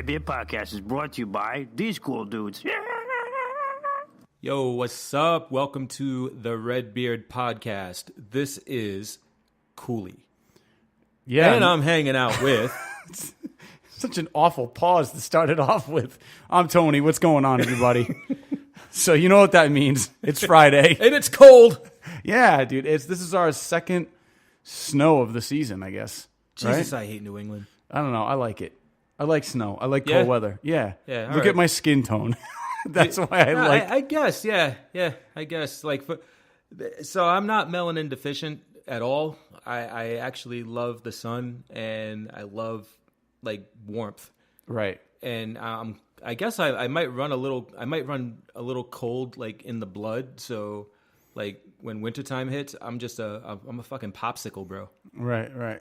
RedBeard Podcast is brought to you by these cool dudes. Yo, what's up? Welcome to the RedBeard Podcast. This is Cooley. Yeah. And I'm hanging out with... Such an awful pause to start it off with. I'm Tony. What's going on, everybody? So you know what that means. It's Friday. And it's cold. Yeah, dude. This is our second snow of the season, I guess. Jesus, right? I hate New England. I don't know. I like it. I like snow. I like cold weather. Yeah. Yeah. Look at my skin tone. That's why I like. I guess. Yeah. I guess. So I'm not melanin deficient at all. I actually love the sun and I love warmth. Right. And I guess I might run a little. I might run a little cold in the blood. So when wintertime hits, I'm a fucking popsicle, bro. Right.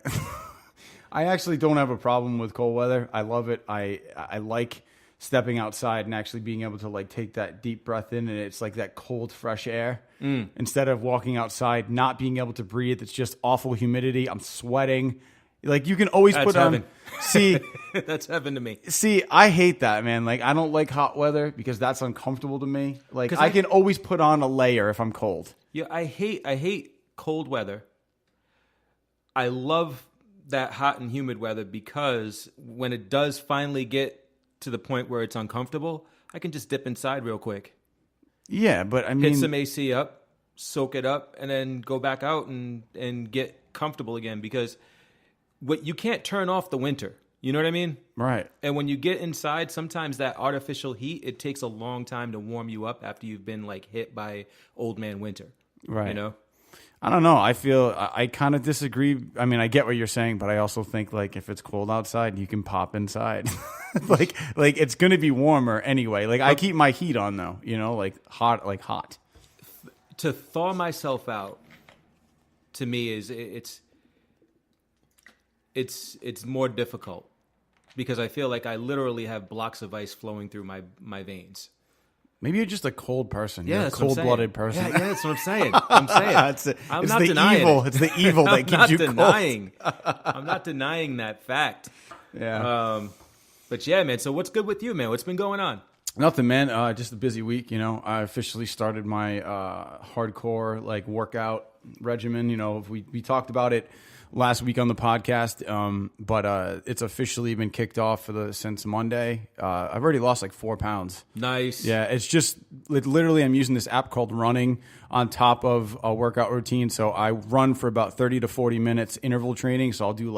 I actually don't have a problem with cold weather. I love it. I like stepping outside and actually being able to take that deep breath in, and it's like that cold, fresh air. Instead of walking outside, not being able to breathe, it's just awful humidity. I'm sweating. You can always That's put heaven. on. See, that's heaven to me. See, I hate that, man. I don't like hot weather because that's uncomfortable to me. I can always put on a layer if I'm cold. Yeah, I hate cold weather. I love that hot and humid weather because when it does finally get to the point where it's uncomfortable, I can just dip inside real quick. Yeah, but I mean... Hit some AC up, soak it up, and then go back out and get comfortable again because you can't turn off the winter. You know what I mean? Right. And when you get inside, sometimes that artificial heat, it takes a long time to warm you up after you've been hit by old man winter. Right. You know? I don't know. I feel I kind of disagree. I mean, I get what you're saying, but I also think if it's cold outside, you can pop inside. It's going to be warmer anyway. I keep my heat on though, hot. To thaw myself out to me is it's more difficult because I feel like I literally have blocks of ice flowing through my veins. Maybe you're just a cold person. Yeah, you're a cold-blooded person. Yeah, that's what I'm saying. I'm not denying evil. It's the evil that keeps you cold. I'm not denying that fact. Yeah. But yeah, man. So what's good with you, man? What's been going on? Nothing, man. Just a busy week. I officially started my hardcore workout regimen. We talked about it last week on the podcast, but it's officially been kicked off since Monday. I've already lost 4 pounds. Nice. Yeah, it's just literally I'm using this app called Running on top of a workout routine. So I run for about 30 to 40 minutes interval training. So I'll do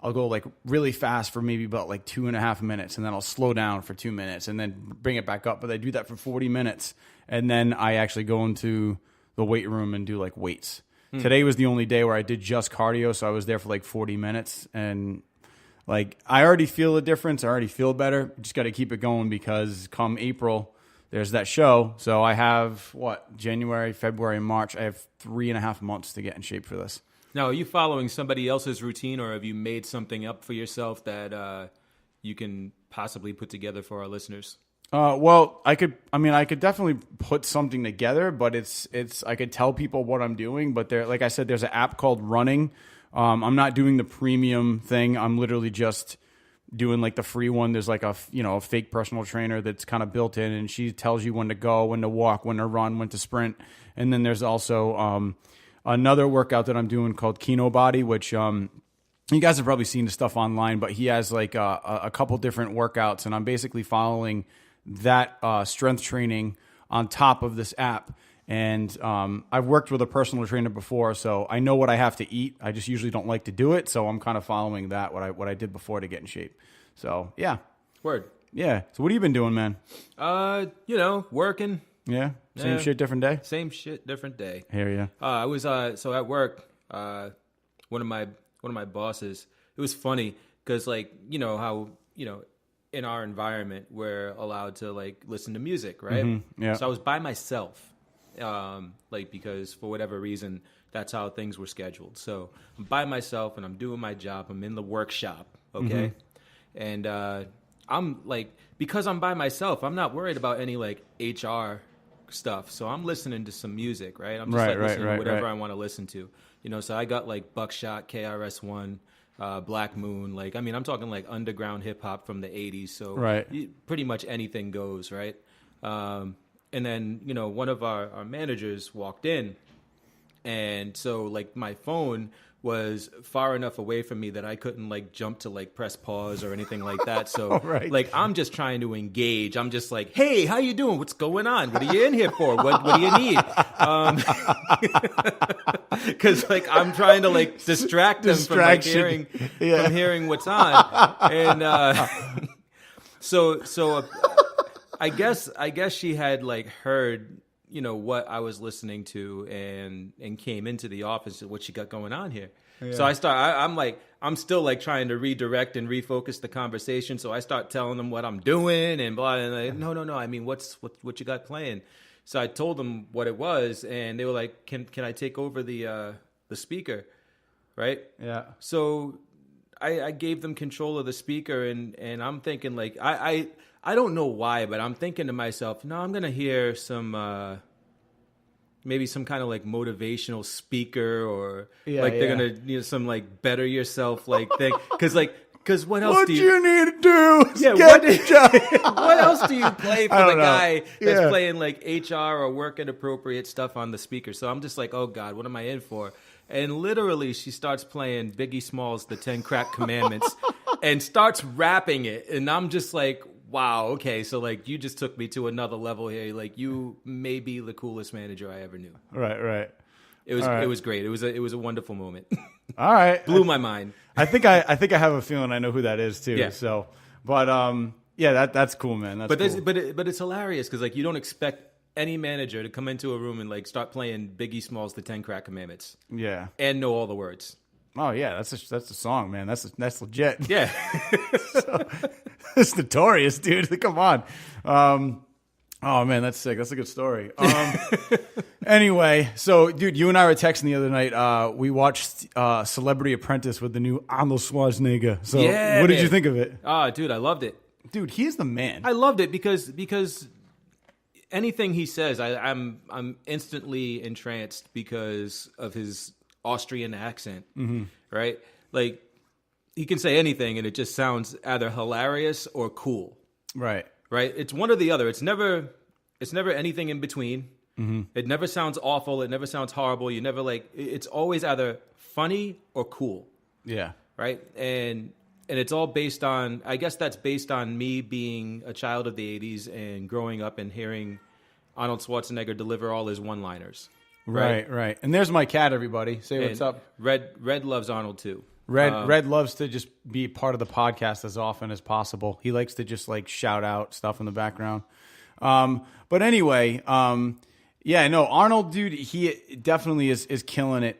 I'll go really fast for maybe about 2.5 minutes, and then I'll slow down for 2 minutes and then bring it back up. But I do that for 40 minutes, and then I actually go into the weight room and do weights. Today was the only day where I did just cardio, so I was there for 40 minutes, and I already feel a difference. I already feel better. Just got to keep it going because come April, there's that show. So I have January, February, March. I have 3.5 months to get in shape for this. Now, are you following somebody else's routine, or have you made something up for yourself that you can possibly put together for our listeners? Well, I could definitely put something together, but I could tell people what I'm doing, but like I said, there's an app called Running. I'm not doing the premium thing. I'm literally just doing the free one. There's a fake personal trainer that's kind of built in, and she tells you when to go, when to walk, when to run, when to sprint. And then there's also, another workout that I'm doing called Kino Body, which, you guys have probably seen the stuff online, but he has a couple different workouts, and I'm basically following that strength training on top of this app. And I've worked with a personal trainer before, so I know what I have to eat. I just usually don't like to do it, so I'm kind of following that, what I did before to get in shape. So, yeah. Word. Yeah. So what have you been doing, man? Working. Yeah? Same shit, different day? Same shit, different day. Here, yeah. I was so at work, one of my bosses, it was funny because how in our environment we're allowed to listen to music, right? Mm-hmm. Yeah. So I was by myself, because for whatever reason that's how things were scheduled. So I'm by myself and I'm doing my job. I'm in the workshop, okay, and I'm because I'm by myself, I'm not worried about any HR stuff. So I'm listening to some music, right? I'm just listening to whatever I want to listen to. So I got Buckshot, KRS-One. Black Moon. Like, I mean, I'm talking like underground hip hop from the 80s. So Right. pretty much anything goes, right? And then, you know, one of our managers walked in. And so, like, my phone was far enough away from me that I couldn't, like, jump to, like, press pause or anything like that. So, Right. like, I'm just trying to engage. I'm just like, hey, how you doing? What's going on? What are you in here for? What do you need? Because, like, I'm trying to, like, distract them from, like, Distraction. from hearing what's on. And so I guess she had, like, heard, you know, what I was listening to and came into the office and what she got going on here. Yeah. So I'm still like trying to redirect and refocus the conversation. So I start telling them what I'm doing and blah, and like, no. I mean, what you got playing? So I told them what it was, and they were like, can I take over the speaker? Right. Yeah. So I gave them control of the speaker, and I'm thinking like, I don't know why, but I'm thinking to myself, no, I'm going to hear some, maybe some kind of like motivational speaker or they're going to, you know, some like better yourself like thing. Cause what else What do you need to do is Yeah, get the job. what else do you play for I the don't know. guy that's Yeah. playing like HR or work inappropriate stuff on the speaker? So I'm just like, oh God, what am I in for? And literally she starts playing Biggie Smalls' The 10 Crack Commandments and starts rapping it. And I'm just like, wow, okay, so like you just took me to another level here. Like you may be the coolest manager I ever knew. Right. It was All right. it was great. It was a wonderful moment. All right. Blew my mind. I think I have a feeling I know who that is too. Yeah. So, but yeah, that's cool, man. That's cool. But it's hilarious because like you don't expect any manager to come into a room and like start playing Biggie Smalls' The 10 Crack Commandments Yeah. and know all the words. Oh yeah, that's a song, man. That's legit. Yeah. It's notorious, dude. Come on. Oh man, that's sick. That's a good story. Anyway, so dude, you and I were texting the other night. We watched Celebrity Apprentice with the new Arnold Schwarzenegger. So Yeah, what did man. you think of it? Oh, dude, I loved it. Dude, he's the man. I loved it because anything he says, I'm instantly entranced because of his Austrian accent, right? Like he can say anything and it just sounds either hilarious or cool, Right. right? It's one or the other. It's never anything in between. It never sounds awful. It never sounds horrible. You never like. It's always either funny or cool, Yeah. right? And it's all based on. I guess that's based on me being a child of the '80s and growing up and hearing Arnold Schwarzenegger deliver all his one-liners. Right. And there's my cat, everybody. Say what's And up. Red loves Arnold too. Red loves to just be part of the podcast as often as possible. He likes to just like shout out stuff in the background. But anyway, yeah, no, Arnold, dude, he definitely is killing it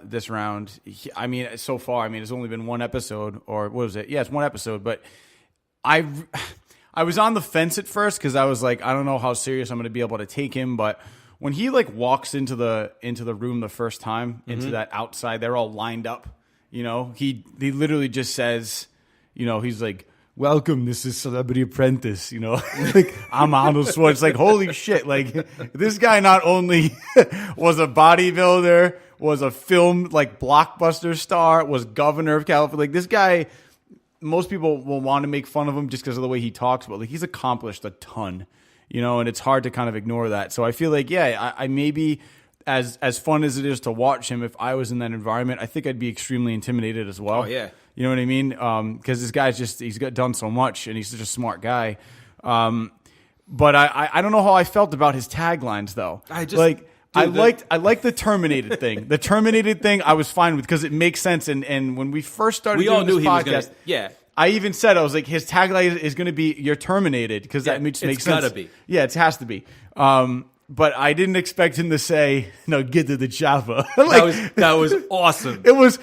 this round. I mean, so far, I mean, it's only been one episode, or what was it? Yeah, it's one episode, but I was on the fence at first because I was like, I don't know how serious I'm going to be able to take him, but when he like walks into the room the first time, into that outside, they're all lined up. You know, he literally just says, you know, he's like, welcome, this is Celebrity Apprentice, you know, like I'm Arnold Schwarzenegger. It's like, holy shit. Like this guy not only was a bodybuilder, was a film like blockbuster star, was governor of California. Like this guy, most people will want to make fun of him just because of the way he talks, but like he's accomplished a ton, you know, and it's hard to kind of ignore that. So I feel like, yeah, I maybe as fun as it is to watch him, if I was in that environment, I think I'd be extremely intimidated as well. Oh, yeah. You know what I mean? Because this guy's he's got done so much and he's such a smart guy. But I don't know how I felt about his taglines though. I liked the Terminated thing. The Terminated thing I was fine with because it makes sense. And when we first started doing this podcast, I even said, I was like, his tagline is going to be "You're terminated" because that makes sense. It's gotta be. Yeah, it has to be. But I didn't expect him to say, "No, get to the chopper." Like, that was awesome. It was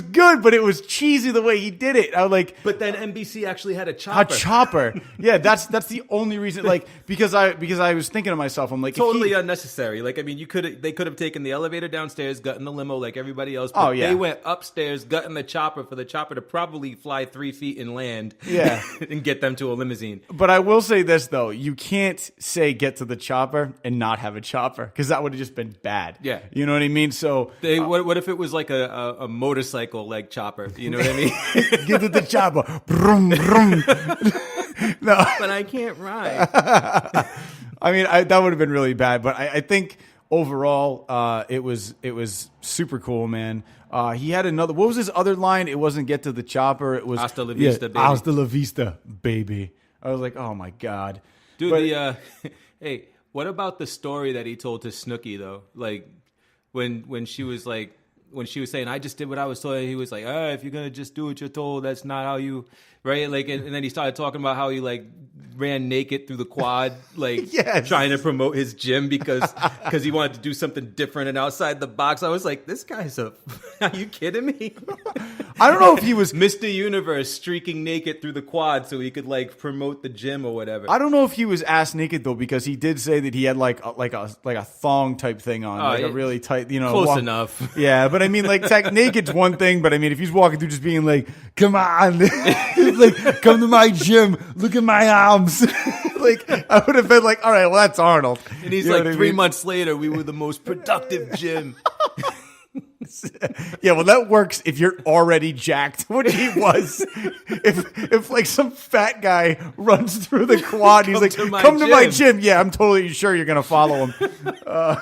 good, but it was cheesy the way he did it. I was like, but then NBC actually had a chopper. A chopper. Yeah, that's the only reason. Like because I was thinking to myself, I'm like, totally unnecessary. Like I mean, they could have taken the elevator downstairs, gotten the limo like everybody else. But they went upstairs, gotten the chopper for the chopper to probably fly 3 feet and land. Yeah, and get them to a limousine. But I will say this though, you can't say get to the chopper and not not have a chopper because that would have just been bad. Yeah. You know what I mean? So what if it was like a motorcycle like chopper? You know what I mean? get to the chopper. Brum, brum. No. But I can't ride. I mean, that would have been really bad. But I think overall, it was super cool, man. He had another. What was his other line? It wasn't "get to the chopper." It was "Hasta la vista, baby." Hasta la vista, baby. I was like, oh my god, dude. Hey, what about the story that he told to Snooki though? Like when she was saying, "I just did what I was told," he was like, "If you're gonna just do what you're told, that's not how you." Right, like, and then he started talking about how he like ran naked through the quad, like yes. trying to promote his gym because he wanted to do something different and outside the box. I was like, this guy's are you kidding me? I don't know if he was Mr. Universe streaking naked through the quad so he could like promote the gym or whatever. I don't know if he was ass naked though, because he did say that he had like a thong type thing on, a really tight, close enough. Yeah, but I mean, like naked's one thing, but I mean, if he's walking through just being like, "Come on." Like, come to my gym. Look at my arms. Like, I would have been like, all right, well, that's Arnold. And he's like, 3 months later, we were the most productive gym. Yeah, well, that works if you're already jacked, which he was. If like some fat guy runs through the quad, he's like, come to my gym. Yeah, I'm totally sure you're gonna follow him.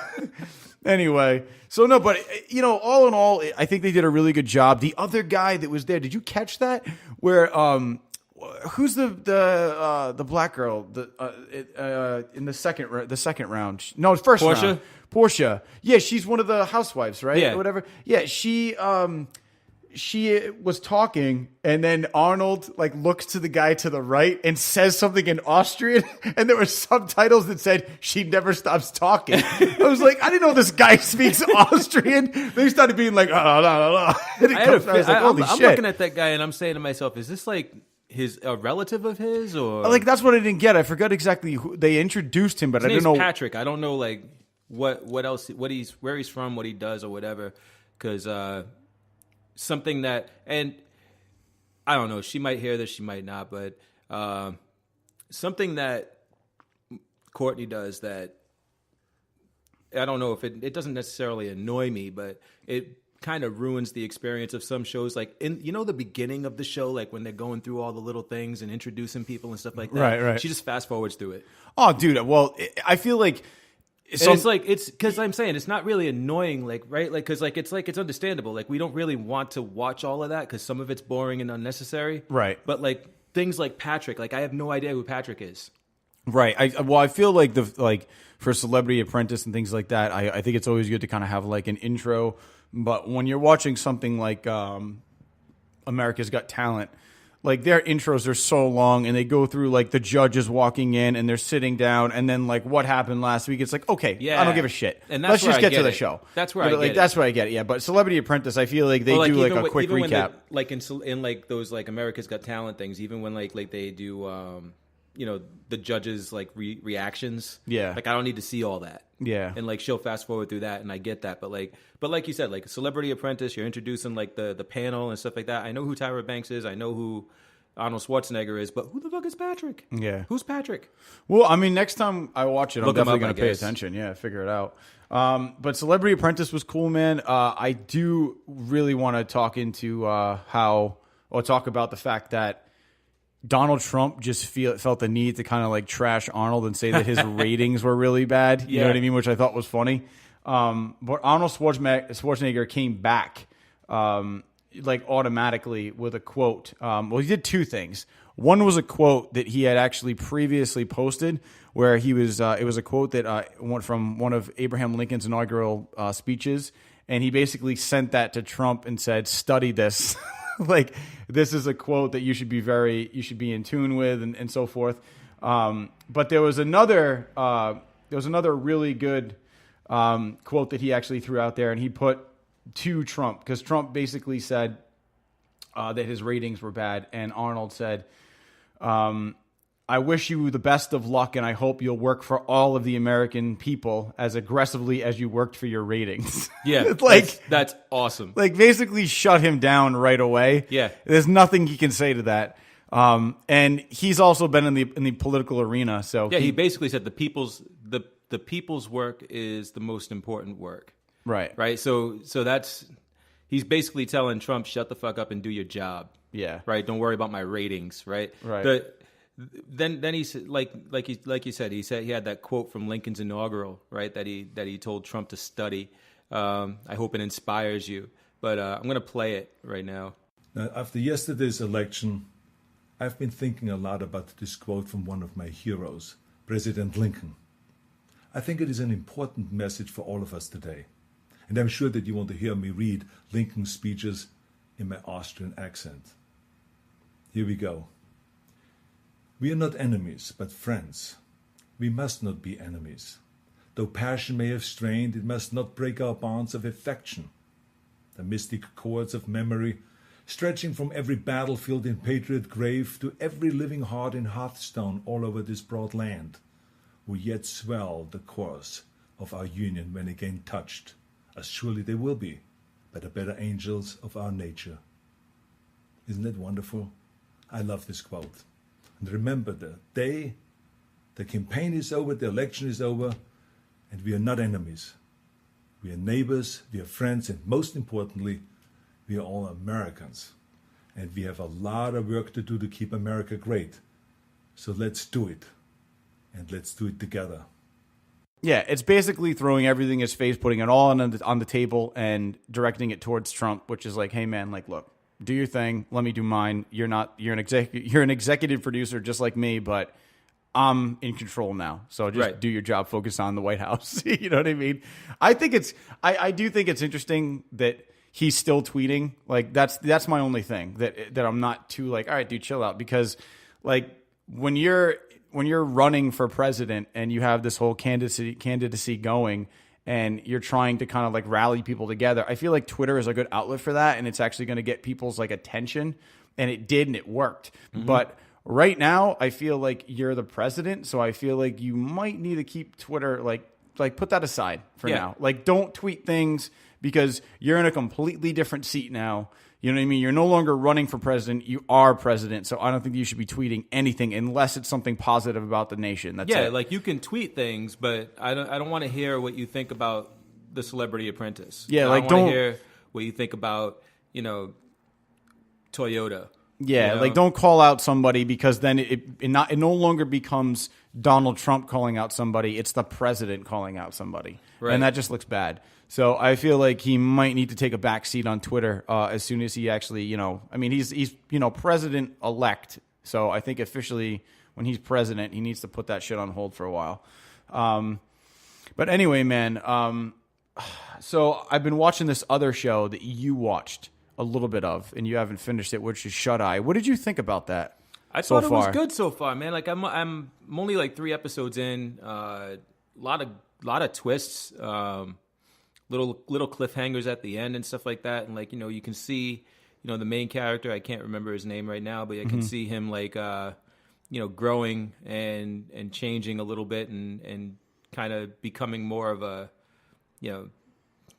Anyway, so no, but all in all, I think they did a really good job. The other guy that was there, did you catch that? Where who's the black girl in the second round? No, first round. Portia. Yeah, she's one of the housewives, right? Yeah. Or whatever. Yeah, she was talking, and then Arnold like looks to the guy to the right and says something in Austrian, and there were subtitles that said "she never stops talking." I was like, I didn't know this guy speaks Austrian. They started being like, I was like, holy shit! I'm looking at that guy and I'm saying to myself, is this like a relative of his, or like that's what I didn't get. I forgot exactly who they introduced him, but I didn't know Patrick. I don't know like what else, where he's from, what he does, or whatever, because. Something that, and I don't know, she might hear this, she might not, but something that Courtney does that, I don't know if it doesn't necessarily annoy me, but it kind of ruins the experience of some shows. Like the beginning of the show, like when they're going through all the little things and introducing people and stuff like that. Right. She just fast forwards through it. Oh, dude. Well, I feel like. It's because I'm saying it's not really annoying, like, right? Like, because it's understandable. Like, we don't really want to watch all of that because some of it's boring and unnecessary. Right. But like things like Patrick, like I have no idea who Patrick is. Right. I feel like for Celebrity Apprentice and things like that, I think it's always good to kind of have like an intro. But when you're watching something like America's Got Talent, like their intros are so long, and they go through like the judges walking in and they're sitting down, and then like what happened last week. It's like, okay, I don't give a shit. And let's just get to the show. That's where I get it. That's where I get it. Yeah, but Celebrity Apprentice, I feel like they do like a quick recap. Like in like those like America's Got Talent things, even when like they do the judges like reactions. Yeah, like I don't need to see all that. Yeah, and like she'll fast forward through that, and I get that. But like you said, like Celebrity Apprentice, you're introducing like the panel and stuff like that. I know who Tyra Banks is. I know who Arnold Schwarzenegger is, but who the fuck is Patrick? Yeah, who's Patrick? Well, I mean, next time I watch it, I'm definitely going to pay attention. Yeah, figure it out. But Celebrity Apprentice was cool, man. I do really want to talk into talk about the fact that Donald Trump just felt the need to kind of like trash Arnold and say that his ratings were really bad. You know what I mean? Which I thought was funny. But Arnold Schwarzenegger came back like automatically with a quote. Well, he did two things. One was a quote that he had actually previously posted, where he was. It was a quote that went from one of Abraham Lincoln's inaugural speeches, and he basically sent that to Trump and said, "Study this." Like, this is a quote that you should be in tune with, and so forth. But there was another really good quote that he actually threw out there, and he put to Trump, because Trump basically said that his ratings were bad, and Arnold said, "I wish you the best of luck, and I hope you'll work for all of the American people as aggressively as you worked for your ratings." Yeah, like that's awesome. Like, basically shut him down right away. Yeah, there's nothing he can say to that. And he's also been in the political arena. So yeah, he basically said the the people's work is the most important work. Right. Right. So that's, he's basically telling Trump, shut the fuck up and do your job. Yeah. Right. Don't worry about my ratings. Right. Right. But then he said, like you said, he had that quote from Lincoln's inaugural, right? That he told Trump to study. I hope it inspires you. But I'm going to play it right now. Now, after yesterday's election, I've been thinking a lot about this quote from one of my heroes, President Lincoln. I think it is an important message for all of us today. And I'm sure that you want to hear me read Lincoln's speeches in my Austrian accent. Here we go. We are not enemies, but friends. We must not be enemies. Though passion may have strained, it must not break our bonds of affection. The mystic chords of memory, stretching from every battlefield and patriot grave to every living heart in Hearthstone all over this broad land, will yet swell the course of our union when again touched, as surely they will be, by the better angels of our nature. Isn't that wonderful? I love this quote. And remember, the campaign is over, the election is over, and we are not enemies. We are neighbors, we are friends, and most importantly, we are all Americans. And we have a lot of work to do to keep America great. So let's do it. And let's do it together. Yeah, it's basically throwing everything in his face, putting it all on the table, and directing it towards Trump, which is like, hey man, like, look, do your thing, let me do mine. You're an executive producer just like me, but I'm in control now. So just do your job, focus on the White House. You know what I mean? I do think it's interesting that he's still tweeting. Like that's my only thing that I'm not too like, all right, dude, chill out, because like when you're running for president and you have this whole candidacy going and you're trying to kind of like rally people together, I feel like Twitter is a good outlet for that, and it's actually going to get people's like attention, and it did, and it worked. Mm-hmm. But right now, I feel like you're the president, so I feel like you might need to keep Twitter like put that aside for now. Like, don't tweet things because you're in a completely different seat now. You know what I mean? You're no longer running for president. You are president. So I don't think you should be tweeting anything unless it's something positive about the nation. That's it. Like you can tweet things, but I don't want to hear what you think about the Celebrity Apprentice. Yeah, I don't want to hear what you think about, Toyota. Yeah, like don't call out somebody, because then it no longer becomes Donald Trump calling out somebody. It's the president calling out somebody. Right. And that just looks bad. So I feel like he might need to take a back seat on Twitter as soon as he actually, he's president-elect. So I think officially when he's president, he needs to put that shit on hold for a while. But anyway, man, so I've been watching this other show that you watched a little bit of, and you haven't finished it, which is Shut Eye. What did you think about that? I thought it was good so far, man. Like I'm only like 3 episodes in. A lot of twists. Little cliffhangers at the end and stuff like that, and like you can see the main character, I can't remember his name right now, but I can see him like growing and changing a little bit and kind of becoming more of a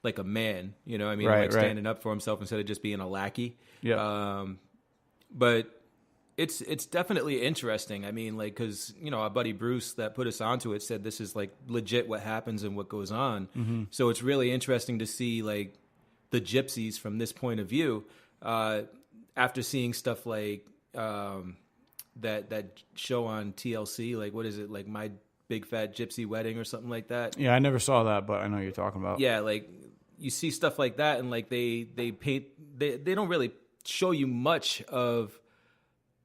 like a man, standing up for himself instead of just being a lackey. But it's definitely interesting. I mean, like, because our buddy Bruce that put us onto it said this is like legit what happens and what goes on. Mm-hmm. So it's really interesting to see like the gypsies from this point of view. After seeing stuff like that show on TLC, like what is it, like My Big Fat Gypsy Wedding or something like that? Yeah, I never saw that, but I know what you're talking about. Yeah, like you see stuff like that, and like they paint they don't really show you much of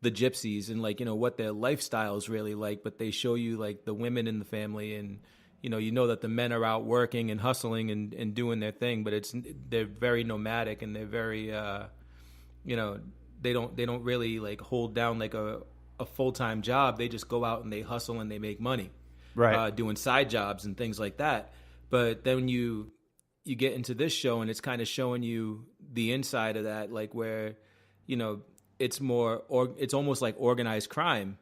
the gypsies and like what their lifestyle is really like, but they show you like the women in the family, and that the men are out working and hustling and doing their thing, but they're very nomadic, and they're very they don't really like hold down like a full-time job. They just go out and they hustle and they make money, right? Doing side jobs and things like that. But then you get into this show, and it's kind of showing you the inside of that, like where it's more, or it's almost like organized crime.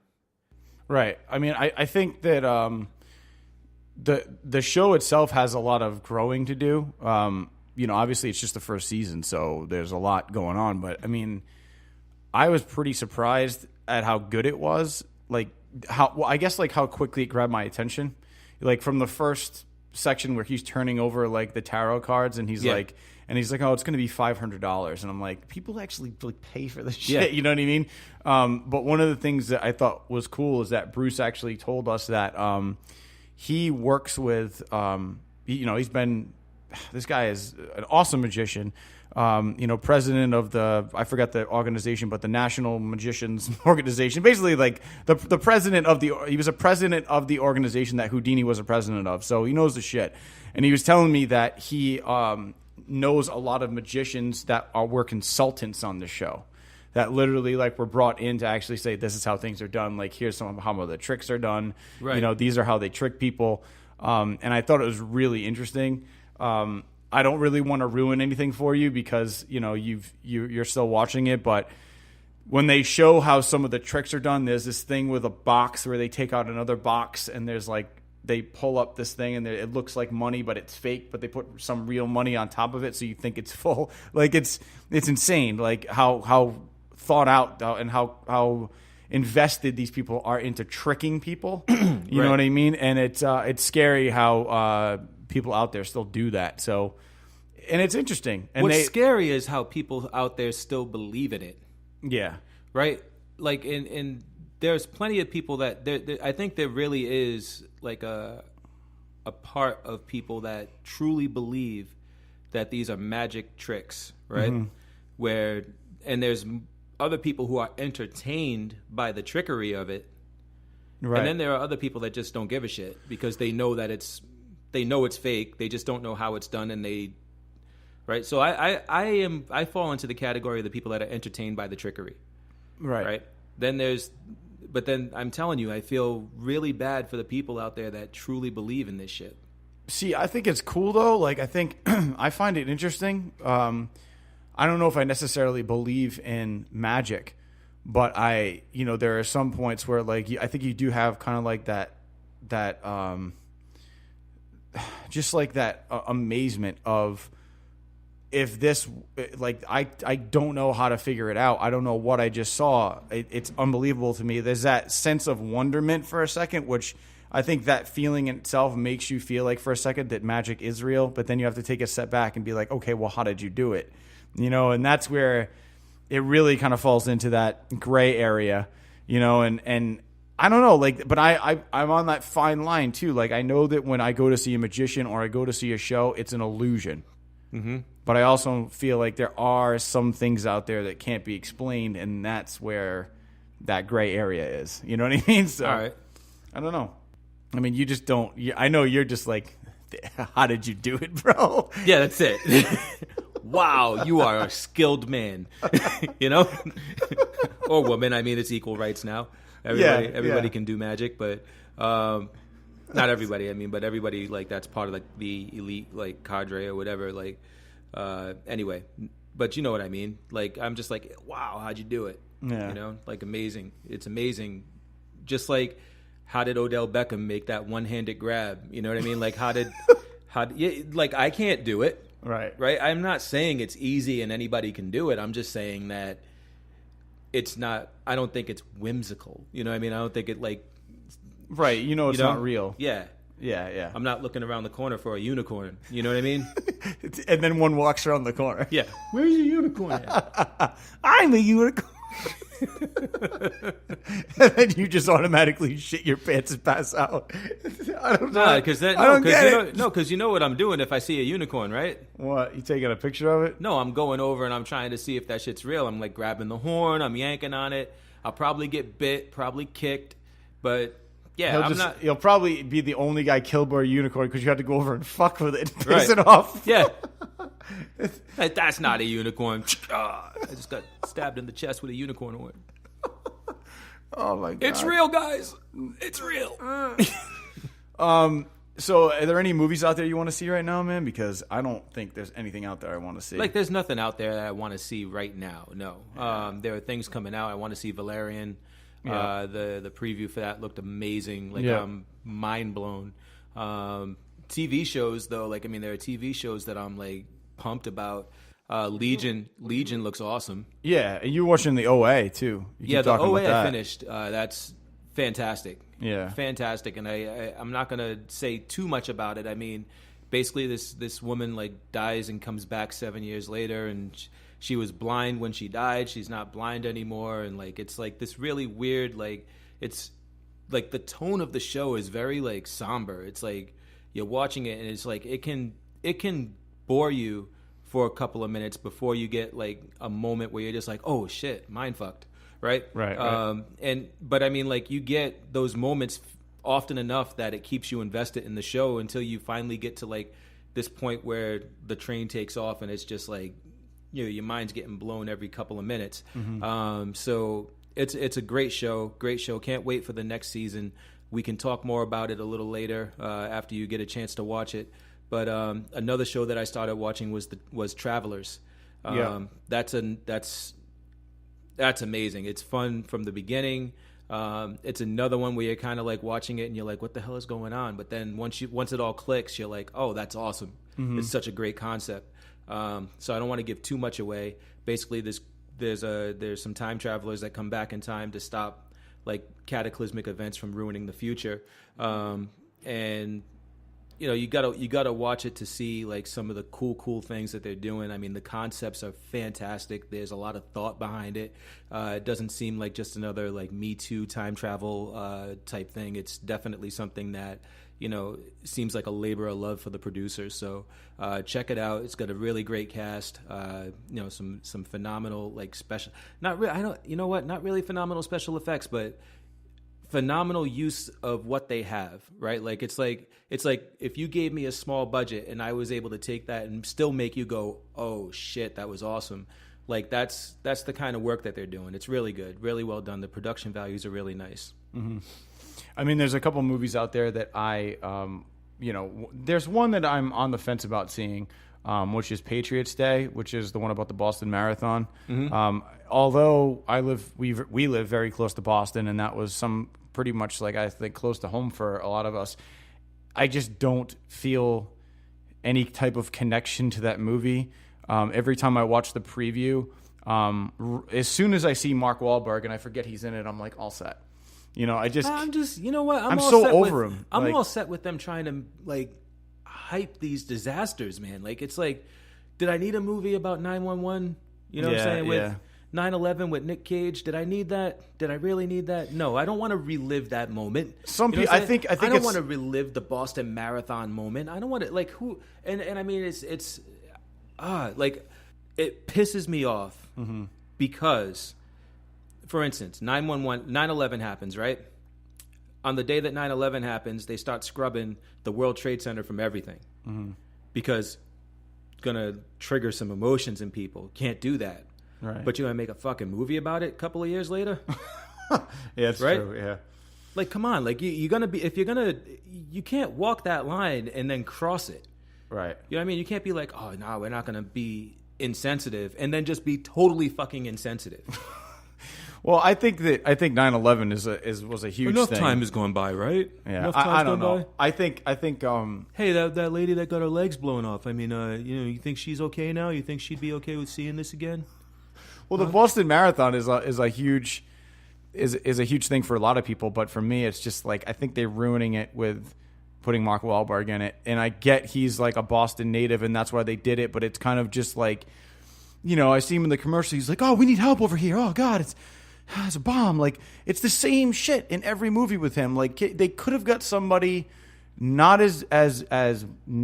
Right. I mean, I think that the show itself has a lot of growing to do. Obviously it's just the first season, so there's a lot going on. But I mean, I was pretty surprised at how good it was. Like how quickly it grabbed my attention. like from the first section where he's turning over like the tarot cards, and he's like, oh, it's going to be $500, and I'm like, people actually like pay for this shit, you know what I mean? But one of the things that I thought was cool is that Bruce actually told us that he works with, he's been, this guy is an awesome magician. President of I forgot the organization, but the National Magicians Organization. Basically, like the president of he was a president of the organization that Houdini was a president of. So he knows the shit. And he was telling me that he knows a lot of magicians that were consultants on the show, that literally like were brought in to actually say, this is how things are done. Like, here's how the tricks are done. Right. These are how they trick people. And I thought it was really interesting. I don't really want to ruin anything for you because, you're still watching it. But when they show how some of the tricks are done, there's this thing with a box where they take out another box and there's like, they pull up this thing and it looks like money, but it's fake, but they put some real money on top of it. So you think it's full. Like it's insane. Like how thought out and how invested these people are into tricking people. You know what I mean? And it's scary how, people out there still do that. So, and it's interesting. And what's scary is how people out there still believe in it. Yeah. Right. Like, and there's plenty of people that I think there really is like a part of people that truly believe that these are magic tricks. Right. Mm-hmm. And there's other people who are entertained by the trickery of it. Right. And then there are other people that just don't give a shit because they know that it's fake. They just don't know how it's done, and right. So I fall into the category of the people that are entertained by the trickery. Right. But then I'm telling you, I feel really bad for the people out there that truly believe in this shit. See, I think it's cool though. Like, I think I find it interesting. I don't know if I necessarily believe in magic, but there are some points where like I think you do have kind of like that just like that amazement of if this, like, I don't know how to figure it out. I don't know what I just saw. It's unbelievable to me. There's that sense of wonderment for a second, which I think that feeling in itself makes you feel like for a second that magic is real, but then you have to take a step back and be like, okay, well, how did you do it? And that's where it really kind of falls into that gray area, and I don't know, like, but I'm on that fine line too. Like, I know that when I go to see a magician or I go to see a show, it's an illusion. Mm-hmm. But I also feel like there are some things out there that can't be explained, and that's where that gray area is. You know what I mean? So, all right. I don't know. I mean, you just don't. I know you're just like, how did you do it, bro? Yeah, that's it. Wow, you are a skilled man. Or woman. I mean, it's equal rights now. Everybody can do magic, but not everybody. I mean, but everybody, like, that's part of like the elite, like, cadre or whatever. Like, anyway, but you know what I mean. Like, I'm just like, wow, how'd you do it? Yeah. Like, amazing. It's amazing. Just like, how did Odell Beckham make that one-handed grab? You know what I mean? Like, like, I can't do it. Right. I'm not saying it's easy and anybody can do it. I'm just saying that it's not. I don't think it's whimsical. You know what I mean? I don't think it like. Right. It's not real. Yeah. Yeah. I'm not looking around the corner for a unicorn. You know what I mean? And then one walks around the corner. Yeah. Where's the unicorn at? I'm a unicorn. And then you just automatically shit your pants and pass out. I don't know. Because you know what I'm doing if I see a unicorn, right? What? You taking a picture of it? No, I'm going over and I'm trying to see if that shit's real. I'm like grabbing the horn, I'm yanking on it. I'll probably get bit, probably kicked, but yeah, You'll probably be the only guy killed by a unicorn because you had to go over and fuck with it and piss it off. Yeah. That's not a unicorn. I just got stabbed in the chest with a unicorn horn. Oh my god! It's real, guys. It's real. So, are there any movies out there you want to see right now, man? Because I don't think there's anything out there I want to see. Like, there's nothing out there that I want to see right now. No. There are things coming out. I want to see Valerian. Yeah. The preview for that looked amazing. Like, I'm mind blown. TV shows though, like, I mean, there are TV shows that I'm like pumped about. Legion looks awesome. Yeah, and you're watching the OA too. The OA I finished. That's fantastic. Yeah. Fantastic. And I'm not going to say too much about it. I mean, basically this woman like dies and comes back 7 years later, and she was blind when she died. She's not blind anymore. And like, it's like this really weird, like, it's like the tone of the show is very like somber. It's like you're watching it and it's like, it can bore you for a couple of minutes before you get like a moment where you're just like, oh shit, mind fucked. Right. But I mean, like, you get those moments often enough that it keeps you invested in the show until you finally get to like this point where the train takes off and it's just like, you know, your mind's getting blown every couple of minutes. So it's a great show. Can't wait for the next season. We can talk more about it a little later after you get a chance to watch it. But another show that I started watching was Travelers. That's amazing. It's fun from the beginning. It's another one where you're kind of like watching it and you're like, what the hell is going on? But then once it all clicks, you're like, oh, that's awesome. It's such a great concept. So I don't want to give too much away. Basically, there's some time travelers that come back in time to stop like cataclysmic events from ruining the future. And you know, you gotta watch it to see like some of the cool things that they're doing. I mean, the concepts are fantastic. There's a lot of thought behind it. It doesn't seem like just another like Me Too time travel type thing. It's definitely something that, you know, seems like a labor of love for the producers. So check it out. It's got a really great cast. You know, some phenomenal like special. Not really phenomenal special effects, but phenomenal use of what they have, right? Like it's like if you gave me a small budget and I was able to take that and still make you go, oh shit, that was awesome. Like that's the kind of work that they're doing. It's really good, really well done. The production values are really nice. I mean, there's a couple movies out there that I, you know, there's one that I'm on the fence about seeing, which is Patriots Day, which is the one about the Boston Marathon. Although we live very close to Boston, and that was pretty much like, I think, close to home for a lot of us. I just don't feel any type of connection to that movie. Every time I watch the preview, as soon as I see Mark Wahlberg and I forget he's in it, I'm like all set. You know, you know what? I'm all so over him. I'm all set with them trying to like hype these disasters, man. Like, it's like, did I need a movie about 911? You know what I'm saying? With 9/11 with Nick Cage. Did I need that? Did I really need that? No, I don't want to relive that moment. Some people, I think I don't want to relive the Boston Marathon moment. I don't want to like who and I mean it's like it pisses me off because, for instance, 9/11 happens, right? On the day that 9/11 happens, they start scrubbing the World Trade Center from everything because it's gonna trigger some emotions in people. Can't do that. Right. But you're going to make a fucking movie about it a couple of years later? Yeah, it's right? true, yeah. Like, come on. Like, you're going to be, if you're going to, you can't walk that line and then cross it. Right. You know what I mean? You can't be like, oh, no, we're not going to be insensitive and then just be totally fucking insensitive. Well, I think 9/11 was a huge Enough thing. time has gone by, right? Yeah, I don't know. By? I think. Hey, that lady that got her legs blown off. I mean, you know, you think she's okay now? You think she'd be okay with seeing this again? Well, the Boston Marathon is a huge thing for a lot of people, but for me, it's just like I think they're ruining it with putting Mark Wahlberg in it. And I get he's like a Boston native, and that's why they did it. But it's kind of just like, you know, I see him in the commercial. He's like, "Oh, we need help over here. Oh God, it's a bomb." Like, it's the same shit in every movie with him. Like, they could have got somebody not as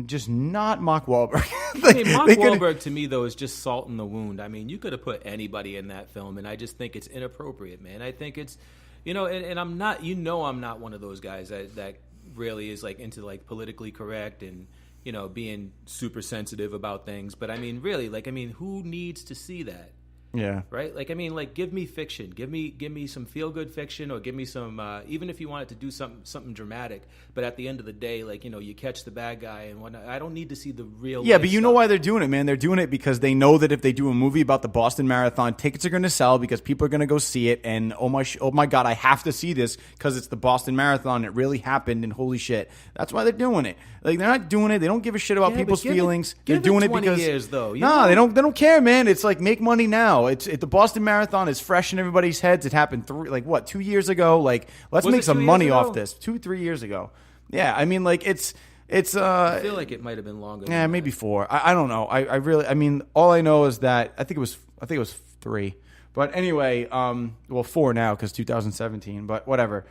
just not Mark Wahlberg. Like, I mean, Mark Wahlberg to me though is just salt in the wound. I mean, you could have put anybody in that film, and I just think it's inappropriate, man. I think it's, you know, and I'm not, you know, I'm not one of those guys that really is like into like politically correct and, you know, being super sensitive about things. But I mean, really, like, I mean, who needs to see that? Yeah. Right? Like, I mean, like, give me fiction. Give me some feel-good fiction, or give me some, even if you wanted to do something dramatic, but at the end of the day, like, you know, you catch the bad guy and whatnot. I don't need to see the real Yeah, but you stuff. know why they're doing it, man? They're doing it because they know that if they do a movie about the Boston Marathon, tickets are going to sell because people are going to go see it, and oh my God, I have to see this because it's the Boston Marathon. It really happened, and holy shit. That's why they're doing it. Like, they're not doing it. They don't give a shit about people's feelings. They're doing it because years, though. They don't care, man. It's like, make money now. know. The Boston Marathon is fresh in everybody's heads. It happened 2 years ago. Like, let's Was make it some 2 money years off ago? this. 3 years ago. Yeah, I mean, like it's. I feel like it might have been longer. Yeah, than maybe that. 4. I don't know. I really. I mean, all I know is that I think it was 3. But anyway, 4 now because 2017. But whatever.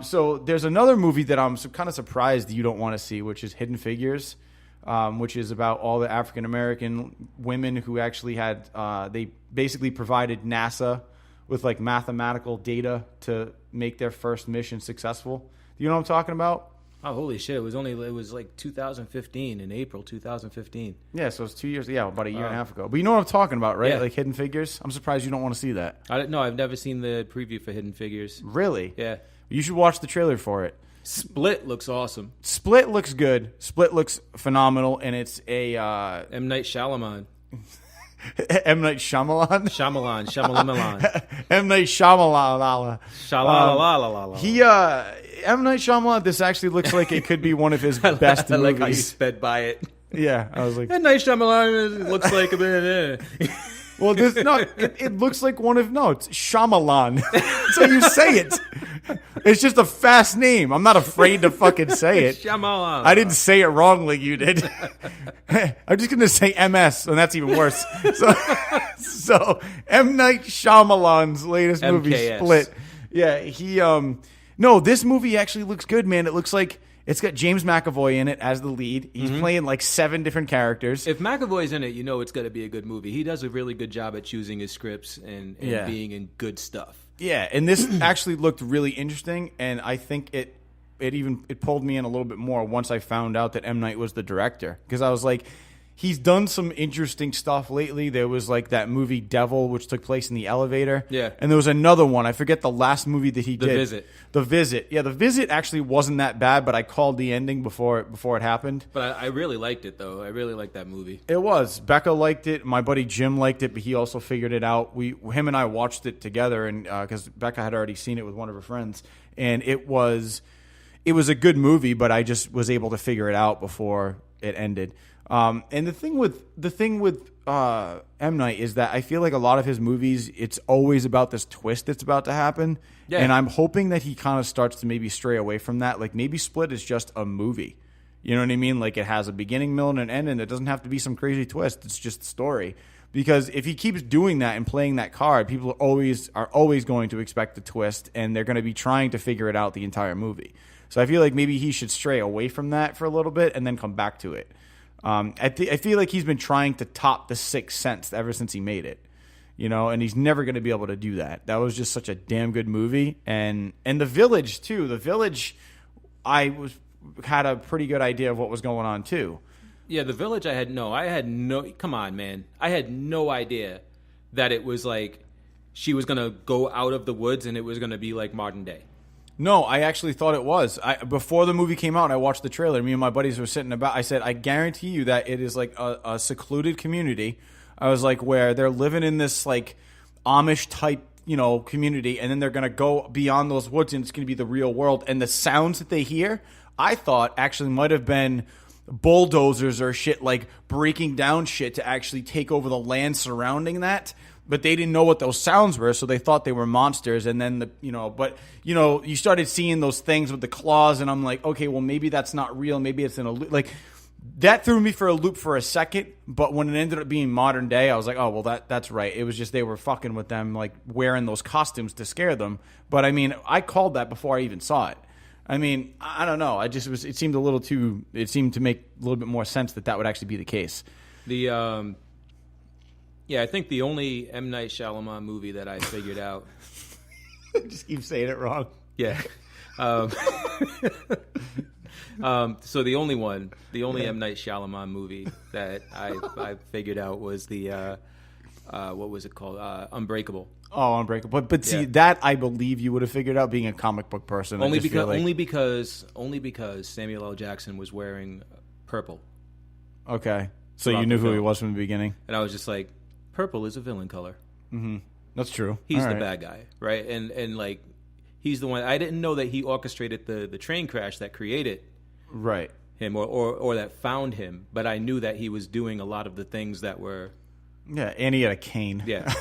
So there's another movie that I'm kind of surprised you don't want to see, which is Hidden Figures, which is about all the African American women who actually had. They basically provided NASA with like mathematical data to make their first mission successful. Do you know what I'm talking about? Oh, holy shit! It was like 2015 in April 2015. Yeah, so it's 2 years. Yeah, about a year and a half ago. But you know what I'm talking about, right? Yeah. Like Hidden Figures. I'm surprised you don't want to see that. I don't know. I've never seen the preview for Hidden Figures. Really? Yeah. You should watch the trailer for it. Split looks awesome. Split looks good. Split looks phenomenal, and it's a M. Night Shyamalan. M. Night Shyamalan. Shyamalan. M. Night Shyamalan. Shyamalan. M. Night Shyamalan. This actually looks like it could be one of his best I like movies. how you sped by it. Yeah, I was like, M. Night Shyamalan looks like a bit. well, it looks like it's Shyamalan. That's how you say it. It's just a fast name. I'm not afraid to fucking say it. Shyamalan. I didn't say it wrong like you did. I'm just going to say MS, and that's even worse. So M. Night Shyamalan's latest movie, MKS. Split. Yeah, no, this movie actually looks good, man. It looks like it's got James McAvoy in it as the lead. He's playing like 7 different characters. If McAvoy's in it, you know it's going to be a good movie. He does a really good job at choosing his scripts and Yeah. being in good stuff. Yeah, and this actually looked really interesting, and I think it pulled me in a little bit more once I found out that M. Night was the director, because I was like, he's done some interesting stuff lately. There was like that movie Devil, which took place in the elevator. Yeah. And there was another one. I forget the last movie that he did. Visit. The Visit. Yeah, The Visit actually wasn't that bad, but I called the ending before it happened. But I really liked it, though. I really liked that movie. It was. Becca liked it. My buddy Jim liked it, but he also figured it out. Him and I watched it together, and because Becca had already seen it with one of her friends, and it was a good movie, but I just was able to figure it out before it ended. And the thing with M. Night is that I feel like a lot of his movies, it's always about this twist that's about to happen. Yeah. And I'm hoping that he kind of starts to maybe stray away from that. Like maybe Split is just a movie. You know what I mean? Like it has a beginning, middle, and an end, and it doesn't have to be some crazy twist. It's just a story. Because if he keeps doing that and playing that card, people are always going to expect a twist, and they're going to be trying to figure it out the entire movie. So I feel like maybe he should stray away from that for a little bit and then come back to it. I feel like he's been trying to top The Sixth Sense ever since he made it, and he's never going to be able to do that. That was just such a damn good movie, and The Village too. The Village, had a pretty good idea of what was going on too. Yeah, The Village, I had no, come on, man. I had no idea that it was like she was going to go out of the woods and it was going to be like modern day. No, I actually thought it was. Before the movie came out, I watched the trailer. Me and my buddies were sitting about. I said, I guarantee you that it is like a secluded community. I was like, where they're living in this like Amish type, community, and then they're gonna go beyond those woods, and it's gonna be the real world. And the sounds that they hear, I thought actually might have been bulldozers or shit, like breaking down shit to actually take over the land surrounding that. But they didn't know what those sounds were, so they thought they were monsters. And then you started seeing those things with the claws, and I'm like, okay, well maybe that's not real. Maybe it's in a loop. Like that threw me for a loop for a second. But when it ended up being modern day, I was like, oh well, that's right. It was just they were fucking with them, like wearing those costumes to scare them. But I mean, I called that before I even saw it. I mean, I don't know. It seemed to make a little bit more sense that would actually be the case. Yeah, I think the only M. Night Shyamalan movie that I figured out. Just keep saying it wrong. Yeah. So the only M. Night Shyamalan movie that I figured out was the what was it called? Unbreakable. Oh, Unbreakable. But see, Yeah. that I believe you would have figured out being a comic book person. Only because Samuel L. Jackson was wearing purple, Okay. So you Throughout knew the who he film. was from the beginning. and I was just like, purple is a villain color. That's true. He's All the right. bad guy, right? And like, he's the one. I didn't know that he orchestrated the train crash that created Right. him or that found him, but I knew that he was doing a lot of the things that were Yeah, and he had a cane. Yeah,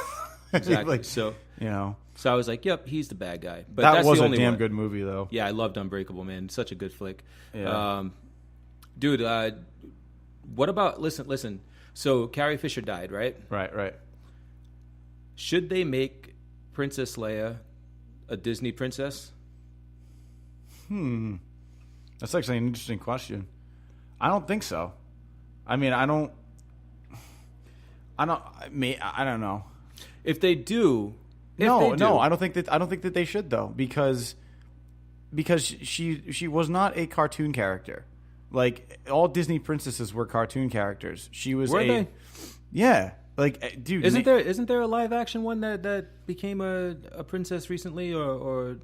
exactly. Like, so So I was like, yep, he's the bad guy. But that that's was the a only damn one. good movie, though. Yeah, I loved Unbreakable, man. Such a good flick. Yeah. Dude, what about listen. So Carrie Fisher died, right? Right. Should they make Princess Leia a Disney princess? That's actually an interesting question. I don't think so. I mean, I don't know. If they do, No, I don't think that they should, though, because she was not a cartoon character. Like, all Disney princesses were cartoon characters. She was Were they? Yeah. Like, dude, Isn't there a live action one that became a princess recently or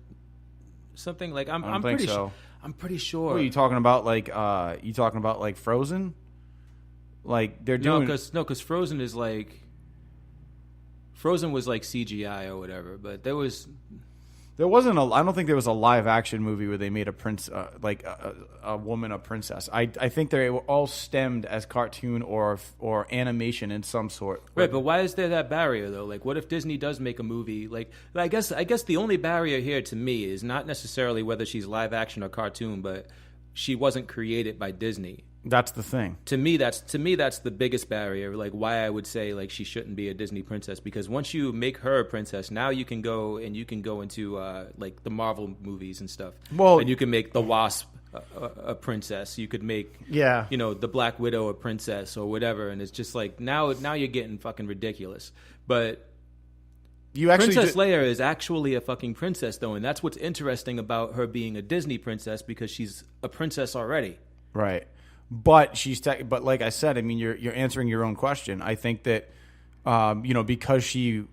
something? Like I'm think pretty so. I'm pretty sure. What are you talking about? Like, Frozen? Like, they're doing because Frozen is like Frozen was like CGI or whatever, but there wasn't I don't think there was a live action movie where they made a prince, like a woman a princess. I think they were all stemmed as cartoon or animation in some sort. Right, but why is there that barrier though? Like, what if Disney does make a movie? Like, I guess the only barrier here to me is not necessarily whether she's live action or cartoon, but she wasn't created by Disney. That's the thing. To me, that's the biggest barrier. Like, why I would say like she shouldn't be a Disney princess, because once you make her a princess, now you can go into like the Marvel movies and stuff. Well, and you can make the Wasp a princess. You could make the Black Widow a princess or whatever. And it's just like now you're getting fucking ridiculous. But Princess Leia is actually a fucking princess though, and that's what's interesting about her being a Disney princess, because she's a princess already. Right. But but like I said, I mean, you're answering your own question. I think that, because she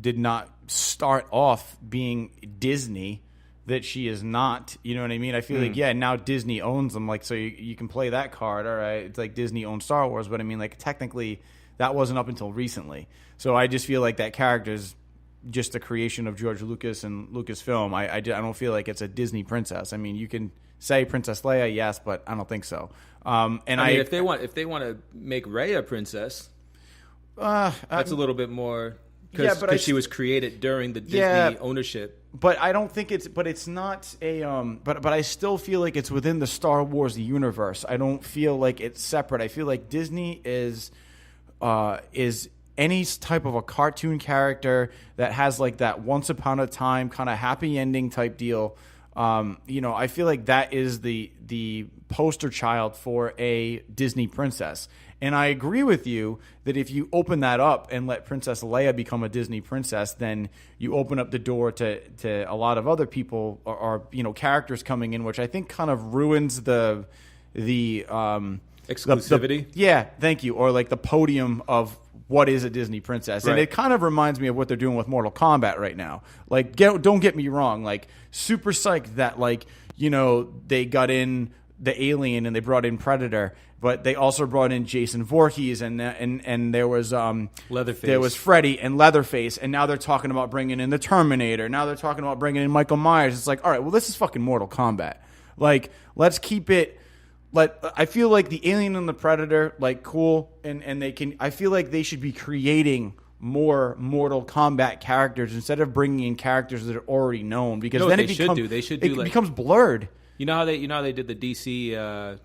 did not start off being Disney, that she is not. You know what I mean? I feel like now Disney owns them. Like, so you can play that card. All right, it's like Disney owns Star Wars, but I mean, like, technically that wasn't up until recently. So I just feel like that character's just a creation of George Lucas and Lucasfilm. I don't feel like it's a Disney princess. I mean, you can say Princess Leia, yes, but I don't think so. And I mean, if they want to make Rey a princess, that's a little bit more because she was created during the Disney ownership. But I don't think it's. But it's not a. But I still feel like it's within the Star Wars universe. I don't feel like it's separate. I feel like Disney is any type of a cartoon character that has like that once upon a time kind of happy ending type deal. I feel like that is the poster child for a Disney princess. And I agree with you that if you open that up and let Princess Leia become a Disney princess, then you open up the door to a lot of other people or characters coming in, which I think kind of ruins the exclusivity. Yeah, thank you. Or like the podium of what is a Disney princess. Right. And it kind of reminds me of what they're doing with Mortal Kombat right now. Like, don't get me wrong. Like, super psyched that, like, they got in the Alien and they brought in Predator, but they also brought in Jason Voorhees and there was Leatherface. There was Freddy and Leatherface, and now they're talking about bringing in the Terminator. Now they're talking about bringing in Michael Myers. It's like, all right, well, this is fucking Mortal Kombat. Like, let's keep it. I feel like the Alien and the Predator, like, cool, and they can. I feel like they should be creating more Mortal Kombat characters instead of bringing in characters that are already known, because then it becomes blurred. You know how they did the DC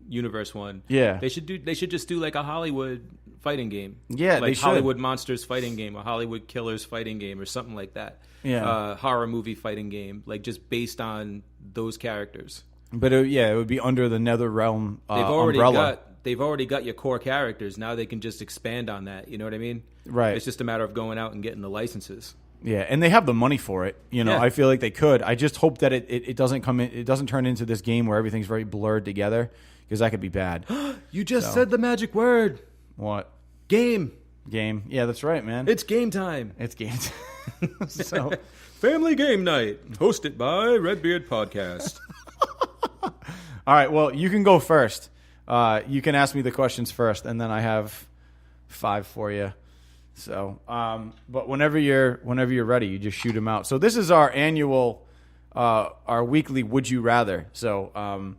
universe one? Yeah, they should just do like a Hollywood fighting game. Yeah, like they should. Hollywood monsters fighting game, or Hollywood killers fighting game, or something like that. Yeah, horror movie fighting game, like just based on those characters. But it would be under the NetherRealm umbrella. They've already got your core characters. Now they can just expand on that. You know what I mean? Right. It's just a matter of going out and getting the licenses. Yeah, and they have the money for it. Yeah. I feel like they could. I just hope that it doesn't come in. It doesn't turn into this game where everything's very blurred together, because that could be bad. You just said the magic word. What? Game. Yeah, that's right, man. It's game time. It's game time. So, Family Game Night, hosted by RedBeard Podcast. All right, well, you can go first. You can ask me the questions first, and then I have 5 for you. So, but whenever you're ready, you just shoot them out. So this is our annual, our weekly Would You Rather. So,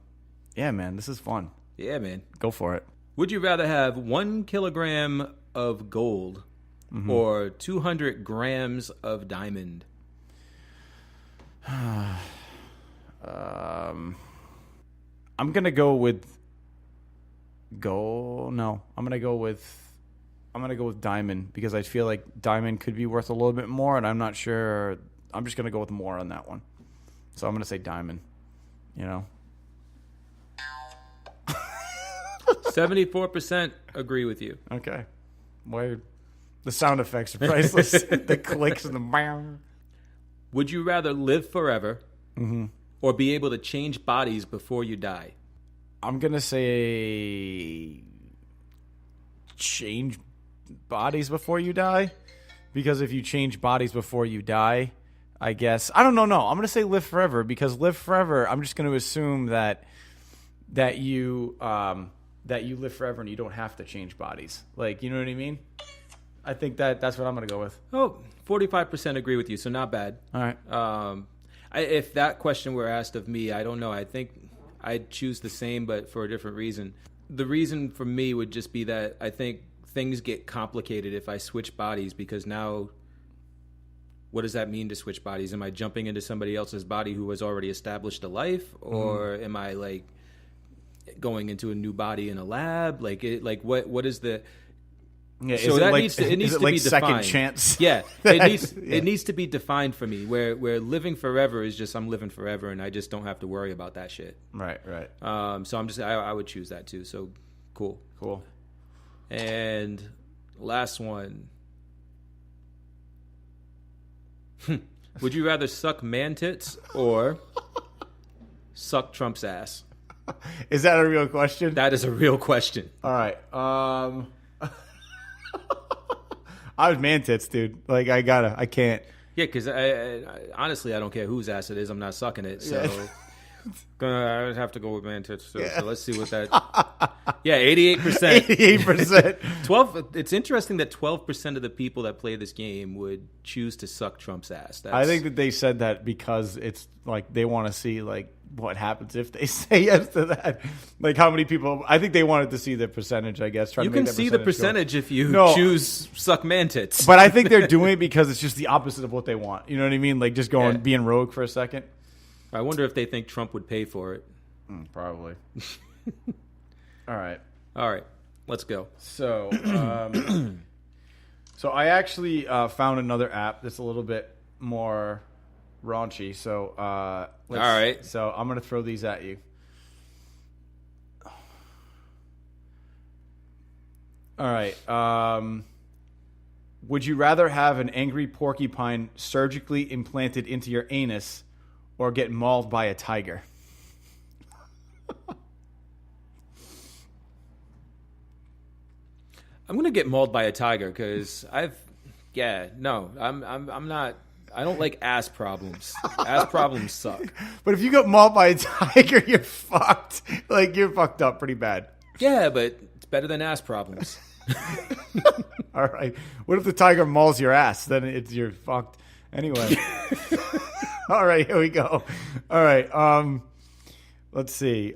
yeah, man, this is fun. Yeah, man. Go for it. Would you rather have 1 kilogram of gold or 200 grams of diamond? I'm gonna go with gold. No, I'm gonna go with diamond because I feel like diamond could be worth a little bit more, and I'm not sure. I'm just gonna go with more on that one. So I'm gonna say diamond. 74% agree with you. Okay. Why? The sound effects are priceless. The clicks and the bang. Would you rather live forever or be able to change bodies before you die? I'm going to say change bodies before you die. Because if you change bodies before you die, I guess... I don't know. No, I'm going to say live forever. Because live forever, I'm just going to assume that you live forever and you don't have to change bodies. Like, you know what I mean? I think that's what I'm going to go with. Oh, 45% agree with you, so not bad. All right. If that question were asked of me, I don't know. I think I'd choose the same, but for a different reason. The reason for me would just be that I think things get complicated if I switch bodies, because now what does that mean to switch bodies? Am I jumping into somebody else's body who has already established a life? Or am I like going into a new body in a lab? What is the... Yeah, so that needs to be defined. Second chance? Yeah, it needs to be defined for me. Where living forever is just I'm living forever, and I just don't have to worry about that shit. Right. So I would choose that too. So cool. And last one. Would you rather suck man tits or suck Trump's ass? Is that a real question? That is a real question. All right. I was man tits, dude. Like, I can't. Yeah, because I honestly, I don't care whose ass it is. I'm not sucking it. So I would have to go with man tits. So let's see what that... Yeah, 88%. 88%. 12. It's interesting that 12% of the people that play this game would choose to suck Trump's ass. I think that they said that because it's like they want to see like what happens if they say yes to that. Like how many people? I think they wanted to see the percentage. I guess you can see the percentage if you choose suck man tits. But I think they're doing it because it's just the opposite of what they want. You know what I mean? Like just being rogue for a second. I wonder if they think Trump would pay for it. Probably. All right. Let's go. So, so I actually found another app that's a little bit more raunchy. So, all right. So I'm going to throw these at you. All right. Would you rather have an angry porcupine surgically implanted into your anus or get mauled by a tiger? I'm gonna get mauled by a tiger because I'm not. I don't like ass problems. Ass problems suck. But if you get mauled by a tiger, you're fucked. Like you're fucked up pretty bad. Yeah, but it's better than ass problems. All right. What if the tiger mauls your ass? Then you're fucked. Anyway. All right, here we go. All right. Let's see.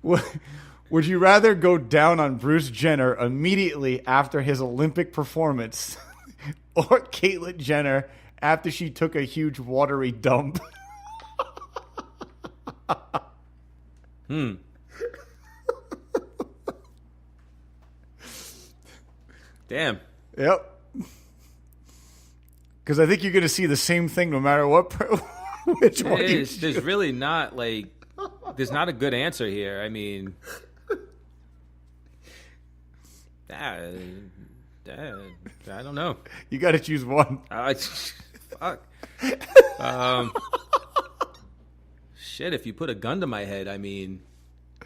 Would you rather go down on Bruce Jenner immediately after his Olympic performance or Caitlyn Jenner after she took a huge watery dump? Damn. Yep. Because I think you're going to see the same thing no matter what. Which one you choose. There's really not like... There's not a good answer here. I mean, I don't know. You got to choose one. Fuck. Shit, if you put a gun to my head, I mean,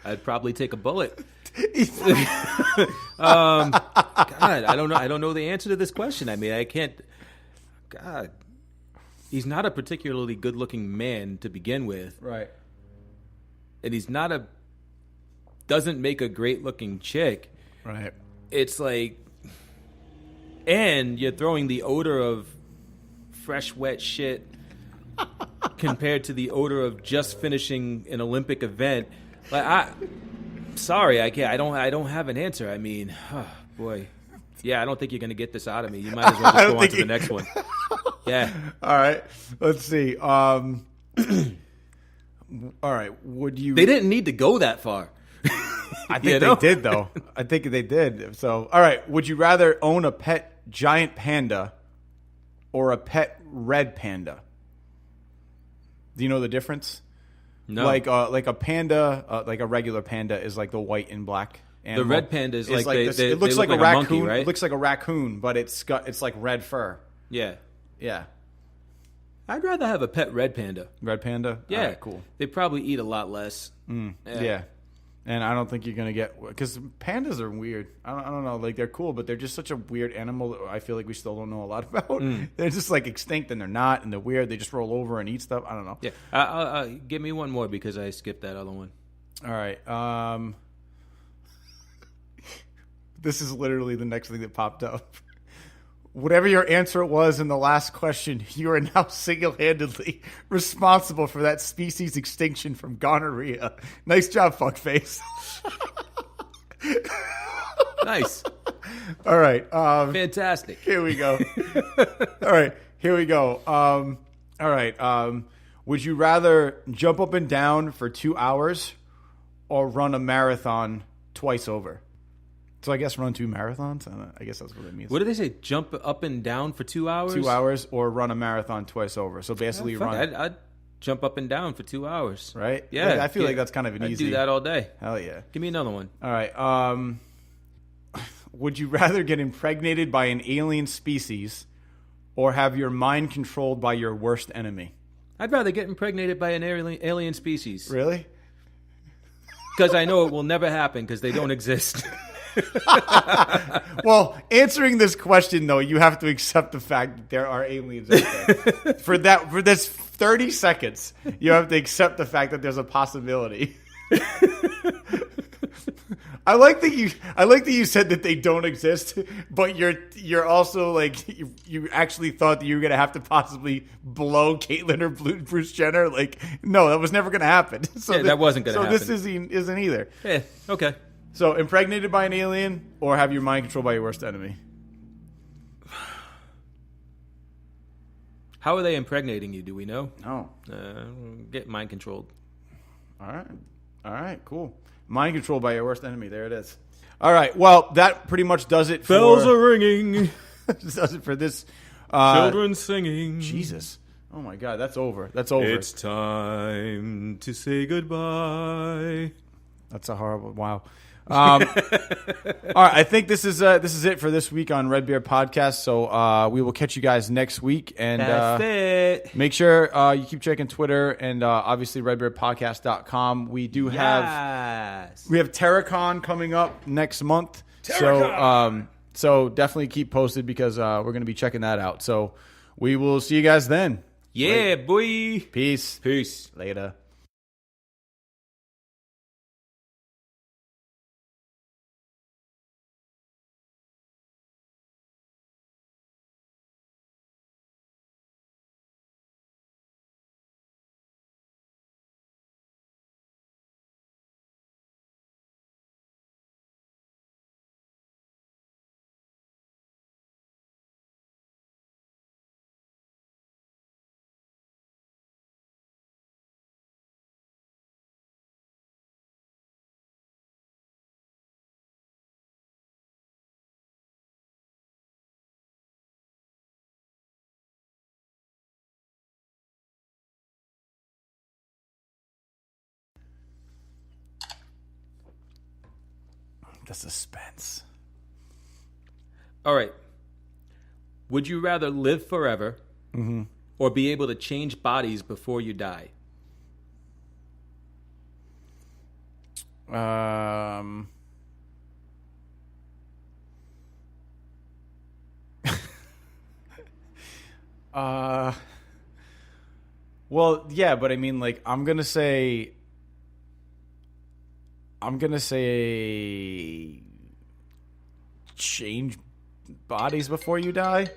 I'd probably take a bullet. God, I don't know. I don't know the answer to this question. I mean, I can't. God, he's not a particularly good-looking man to begin with, right? And he's not doesn't make a great-looking chick, right? It's like, and you're throwing the odor of fresh, wet shit compared to the odor of just finishing an Olympic event. Like Sorry, I can't. I don't have an answer. I mean, oh, boy. Yeah, I don't think you're going to get this out of me. You might as well just go on to the next one. Yeah. All right. Let's see. All right. Would you? They didn't need to go that far. I think they did, though. I think they did. So, all right. Would you rather own a pet giant panda or a pet red panda? Do you know the difference? No. Like a panda, like a regular panda is like the white and black animal. The red panda is like it looks like a raccoon, raccoon, right? It looks like a raccoon, but it's like red fur. Yeah. Yeah. I'd rather have a pet red panda. Red panda? Yeah. All right, cool. They probably eat a lot less. Yeah. And I don't think you're gonna get, because pandas are weird. I don't know, like they're cool, but they're just such a weird animal that I feel like we still don't know a lot about. They're just like extinct, and they're not, and they're weird. They just roll over and eat stuff. I don't know. Yeah, give me one more because I skipped that other one. All right. This is literally the next thing that popped up. Whatever your answer was in the last question, you are now single-handedly responsible for that species extinction from gonorrhea. Nice job, fuckface. Nice. All right. Fantastic. Here we go. All right. Here we go. All right. Would you rather jump up and down for 2 hours or run a marathon twice over? So I guess run 2 marathons? I guess that's what it means. What did they say? Jump up and down for 2 hours? 2 hours or run a marathon twice over. So basically I'd jump up and down for 2 hours. Right? Yeah. I feel like that's kind of an I'd easy. do that all day. Hell yeah. Give me another one. All right. Would you rather get impregnated by an alien species or have your mind controlled by your worst enemy? I'd rather get impregnated by an alien species. Really? Because I know it will never happen because they don't exist. Well, answering this question though, you have to accept the fact that there are aliens out there. For this 30 seconds, you have to accept the fact that there's a possibility. I like that you said that they don't exist, but you're also like you actually thought that you were gonna have to possibly blow Caitlyn or Bruce Jenner. Like, no, that was never gonna happen. So that wasn't gonna happen. So this isn't either. Yeah. Okay. So impregnated by an alien or have your mind controlled by your worst enemy? How are they impregnating you? Do we know? No. Get mind controlled. All right. Cool. Mind controlled by your worst enemy. There it is. All right. Well, that pretty much does it. Bells are ringing. Does it for this. Children singing. Jesus. Oh my God. That's over. That's over. It's time to say goodbye. That's a horrible. Wow. All right, I think this is it for this week on RedBeard Podcast. So we will catch you guys next week, and That's it. Make sure you keep checking Twitter and obviously RedBeardPodcast.com. We do have TerraCon coming up next month, so definitely keep posted because we're going to be checking that out. So we will see you guys then. Yeah, boy. Peace. Peace. Later. The suspense. All right. Would you rather live forever or be able to change bodies before you die? Well, yeah, but I mean, like, I'm gonna say change bodies before you die,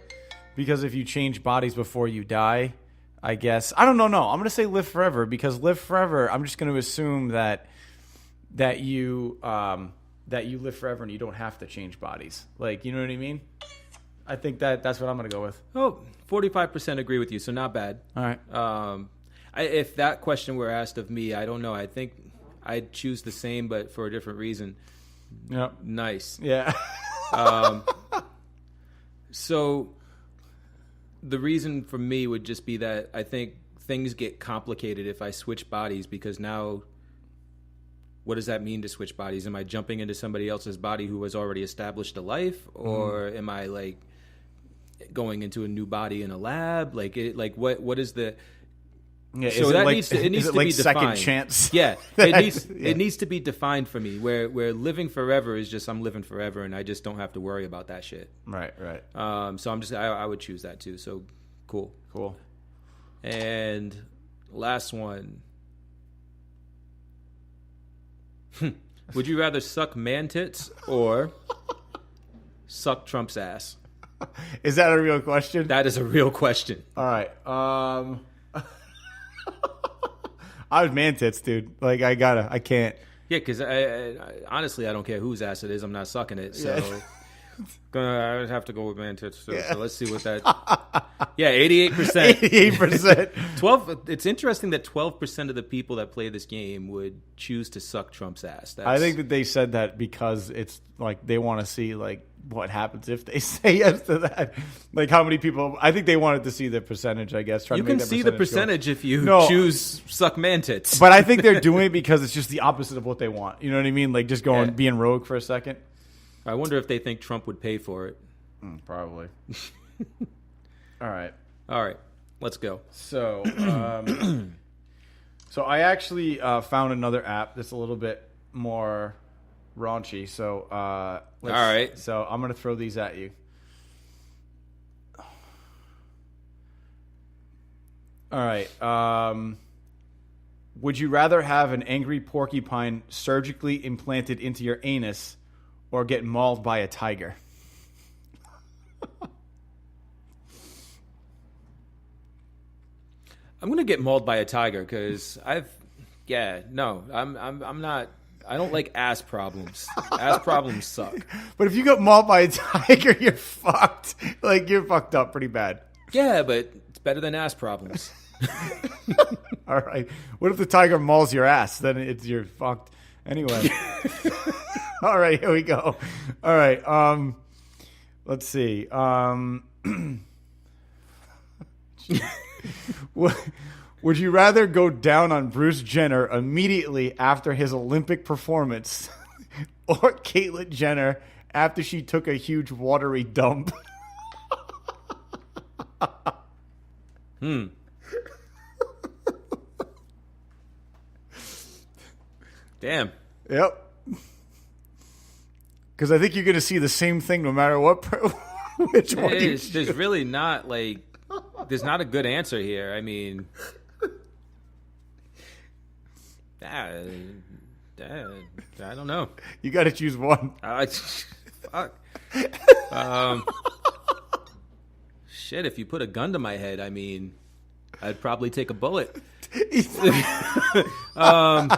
because if you change bodies before you die, I guess I don't know. No, I'm gonna say live forever, because live forever, I'm just gonna assume that that you live forever and you don't have to change bodies. Like, you know what I mean? I think that's what I'm going to go with. Oh, 45% agree with you, so not bad. All right. If that question were asked of me, I don't know. I think I'd choose the same, but for a different reason. Yep. Nice. Yeah. So the reason for me would just be that I think things get complicated if I switch bodies, because now what does that mean to switch bodies? Am I jumping into somebody else's body who has already established a life, or am I like going into a new body in a lab? Like what is the Yeah, so that needs to, is it be like defined. second chance? Yeah, it needs to be defined for me. Where living forever is just I'm living forever, and I just don't have to worry about that shit. Right. So I would choose that too. So cool. And last one. Would you rather suck man tits or suck Trump's ass? Is that a real question? That is a real question. All right. I was man tits, dude. Like, I can't. Yeah, because I honestly, I don't care whose ass it is. I'm not sucking it. So I would have to go with man tits. So let's see what that. Yeah, 88%. 88%. 12. It's interesting that 12% of the people that play this game would choose to suck Trump's ass. I think that they said that because it's like they want to see like what happens if they say yes to that. Like how many people? I think they wanted to see the percentage. I guess you can see the percentage if you choose suck man tits. But I think they're doing it because it's just the opposite of what they want. You know what I mean? Like just being rogue for a second. I wonder if they think Trump would pay for it. Probably. All right. Let's go. So, so I actually found another app that's a little bit more raunchy. So, all right. So I'm gonna throw these at you. All right. Would you rather have an angry porcupine surgically implanted into your anus, or get mauled by a tiger? I'm gonna get mauled by a tiger because I'm not. I don't like ass problems. Ass problems suck. But if you get mauled by a tiger, you're fucked. Like you're fucked up pretty bad. Yeah, but it's better than ass problems. All right. What if the tiger mauls your ass? Then you're fucked. Anyway. All right, here we go. All right. Let's see. Would you rather go down on Bruce Jenner immediately after his Olympic performance, or Caitlyn Jenner after she took a huge watery dump? Damn. Yep. Because I think you're going to see the same thing no matter what. Which one you choose. There's really not like. There's not a good answer here. I mean, I don't know. You got to choose one. Fuck. Shit, if you put a gun to my head, I mean, I'd probably take a bullet. God,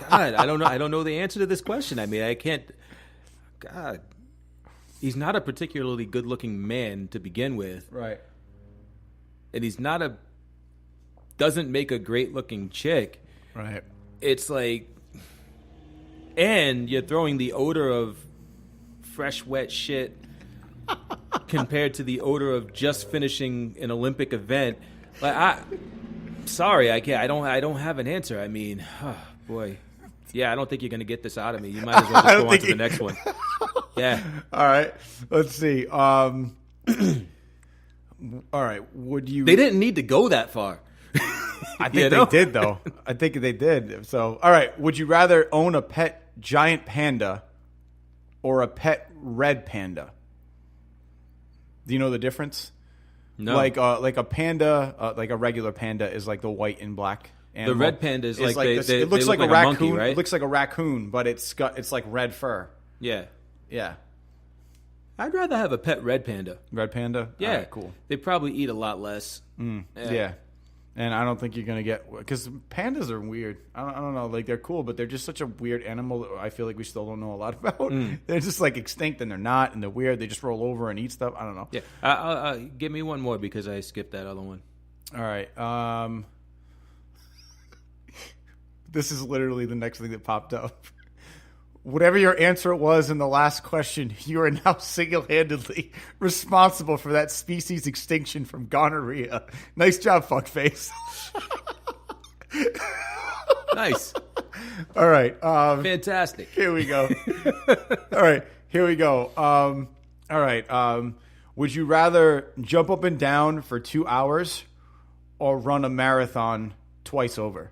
I don't know. I don't know the answer to this question. I mean, I can't. God, he's not a particularly good-looking man to begin with, Right. and he's not doesn't make a great-looking chick. Right. It's like, and you're throwing the odor of fresh, wet shit compared to the odor of just finishing an Olympic event. Like, sorry, I can't. I don't have an answer. I mean, oh, boy. Yeah, I don't think you're going to get this out of me. You might as well just go on to the next one. Yeah. All right. Let's see. All right. Would you? They didn't need to go that far. I think they did, though. I think they did. So, all right. Would you rather own a pet giant panda or a pet red panda? Do you know the difference? No. Like a panda, like a regular panda is like the white and black animal. The red panda is like it looks like a raccoon, raccoon, right? It looks like a raccoon, but it's like red fur. Yeah. Yeah. I'd rather have a pet red panda. Red panda? Yeah. All right, cool. They probably eat a lot less. Yeah. And I don't think you're going to get... Because pandas are weird. I don't know. Like, they're cool, but they're just such a weird animal that I feel like we still don't know a lot about. They're just, like, extinct, and they're not, and they're weird. They just roll over and eat stuff. I don't know. Yeah. Give me one more because I skipped that other one. All right. This is literally the next thing that popped up. Whatever your answer was in the last question, you are now single-handedly responsible for that species extinction from gonorrhea. Nice job, fuckface. Nice. All right. Fantastic. Here we go. All right. Here we go. All right. Would you rather jump up and down for 2 hours or run a marathon twice over?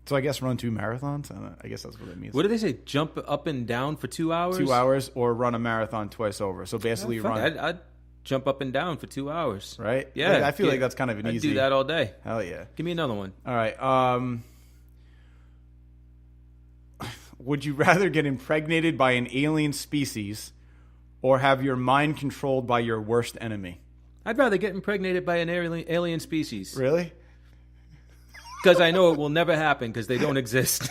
So I guess run 2 marathons? I guess that's what it means. What do they say? Jump up and down for 2 hours? 2 hours or run a marathon twice over. So basically I'd jump up and down for 2 hours. Right? Yeah. Like, I feel like that's kind of an I'd easy. do that all day. Hell yeah. Give me another one. All right. Would you rather get impregnated by an alien species or have your mind controlled by your worst enemy? I'd rather get impregnated by an alien species. Really? Because I know it will never happen because they don't exist.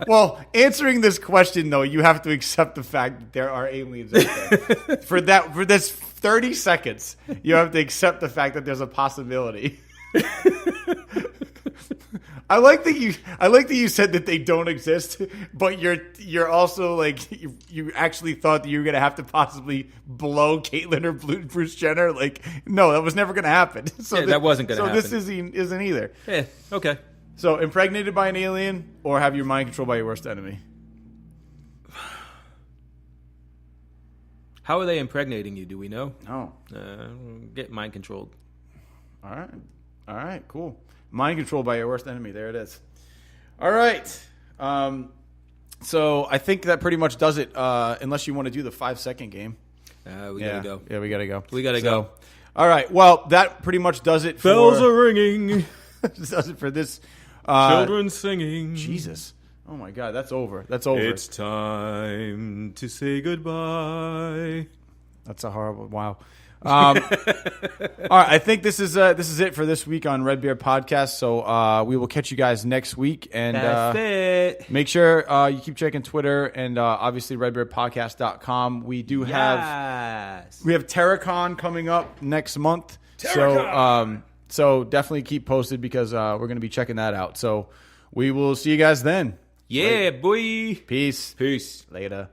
Well, answering this question, though, you have to accept the fact that there are aliens out there. For this 30 seconds, you have to accept the fact that there's a possibility. I like that you said that they don't exist, but you're also like you actually thought that you were gonna have to possibly blow Caitlyn or Bruce Jenner. Like, no, that was never gonna happen. So that wasn't gonna happen. So this isn't either. Yeah. Okay. So impregnated by an alien or have your mind controlled by your worst enemy? How are they impregnating you? Do we know? No. Get mind controlled. All right. Cool. Mind controlled by your worst enemy. There it is. All right. So I think that pretty much does it. Unless you want to do the 5-second game. We gotta go. Yeah, we gotta go. We gotta go. All right. Well, that pretty much does it. Bells are ringing. Does it for this. Children singing. Jesus. Oh my God. That's over. It's time to say goodbye. That's a horrible. Wow. All right, I think this is it for this week on RedBeard Podcast. So we will catch you guys next week, and That's it. Make sure you keep checking Twitter and obviously RedBeardPodcast.com. We do have TerraCon coming up next month, so definitely keep posted because we're going to be checking that out. So we will see you guys then. Yeah, boy. Peace. Peace. Later.